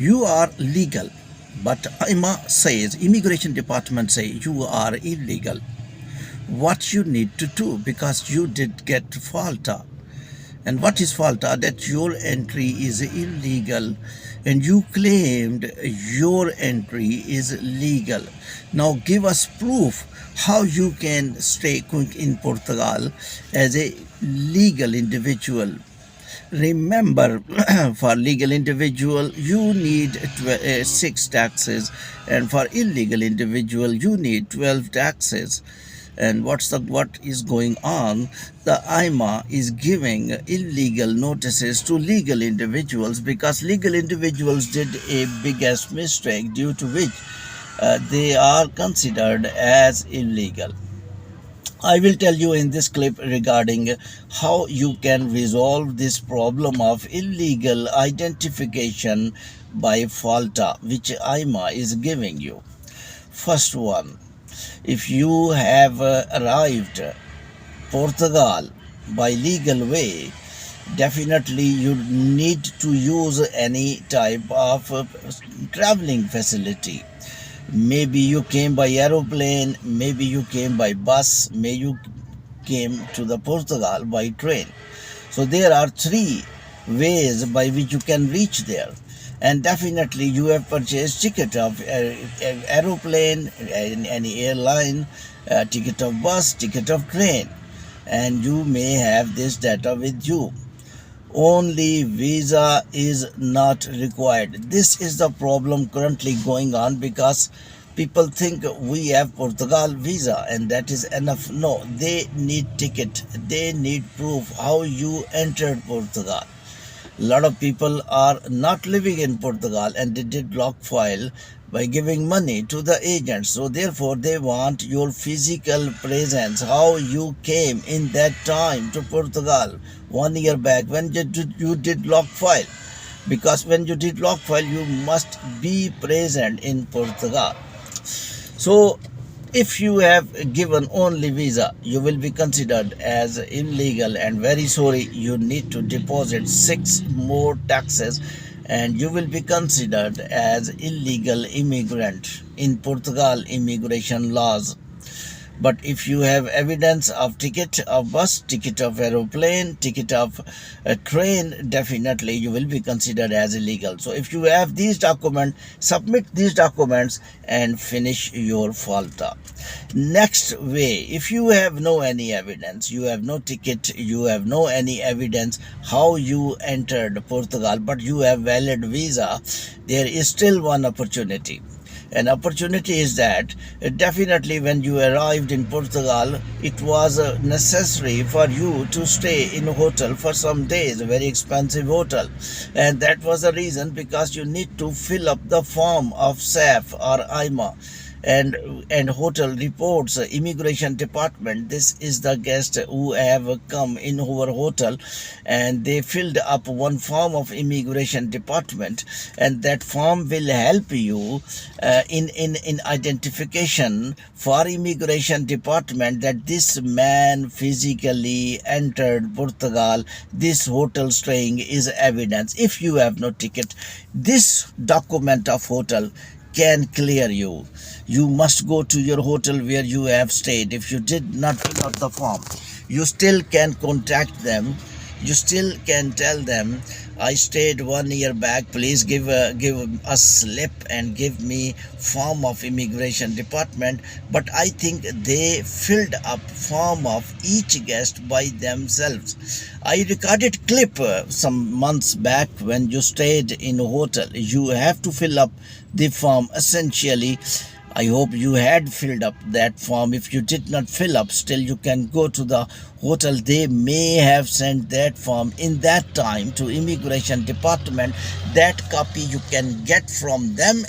You are legal, but IMA says, immigration department say you are illegal. What you need to do, because you did get falta. And what is falta? That your entry is illegal and you claimed your entry is legal. Now give us proof how you can stay in Portugal as a legal individual. Remember, for legal individual you need 6 taxes, and for illegal individual you need 12 taxes. And what is going on? The IMA is giving illegal notices to legal individuals because legal individuals did a biggest mistake, due to which they are considered as illegal. I will tell you in this clip regarding how you can resolve this problem of illegal identification by falta, which IMA is giving you. First one, if you have arrived Portugal by legal way, definitely you need to use any type of traveling facility. Maybe you came by aeroplane, maybe you came by bus, maybe you came to the Portugal by train. So there are 3 ways by which you can reach there. And definitely you have purchased ticket of aeroplane, any airline, ticket of bus, ticket of train, and you may have this data with you. Only visa is not required. This is the problem currently going on, because people think we have Portugal visa and that is enough. No, they need ticket, they need proof how you entered Portugal. A lot of people are not living in Portugal and they did block file by giving money to the agents. So therefore they want your physical presence, how you came in that time to Portugal 1 year back when you did lock file. Because when you did lock file, you must be present in Portugal. So if you have given only visa, you will be considered as illegal, and very sorry, you need to deposit 6 more taxes and you will be considered as illegal immigrant in Portugal immigration laws. But if you have evidence of ticket of bus, ticket of aeroplane, ticket of a train, definitely you will be considered as illegal. So if you have these documents, submit these documents and finish your falta. Next way, if you have no any evidence, you have no ticket, you have no any evidence how you entered Portugal, but you have valid visa, there is still one opportunity. An opportunity is that definitely when you arrived in Portugal, it was necessary for you to stay in a hotel for some days, a very expensive hotel. And that was the reason, because you need to fill up the form of SAF or IMA. And hotel reports immigration department, this is the guest who have come in our hotel, and they filled up one form of immigration department, and that form will help you in identification for immigration department that this man physically entered Portugal, this hotel staying is evidence. If you have no ticket, this document of hotel can clear you. You must go to your hotel where you have stayed. If you did not fill out the form, you still can contact them. You still can tell them, I stayed 1 year back, please give a slip and give me form of immigration department. But I think they filled up form of each guest by themselves. I recorded clip some months back when you stayed in a hotel. You have to fill up the form essentially. I hope you had filled up that form. If you did not fill up, still you can go to the hotel. They may have sent that form in that time to immigration department. That copy you can get from them.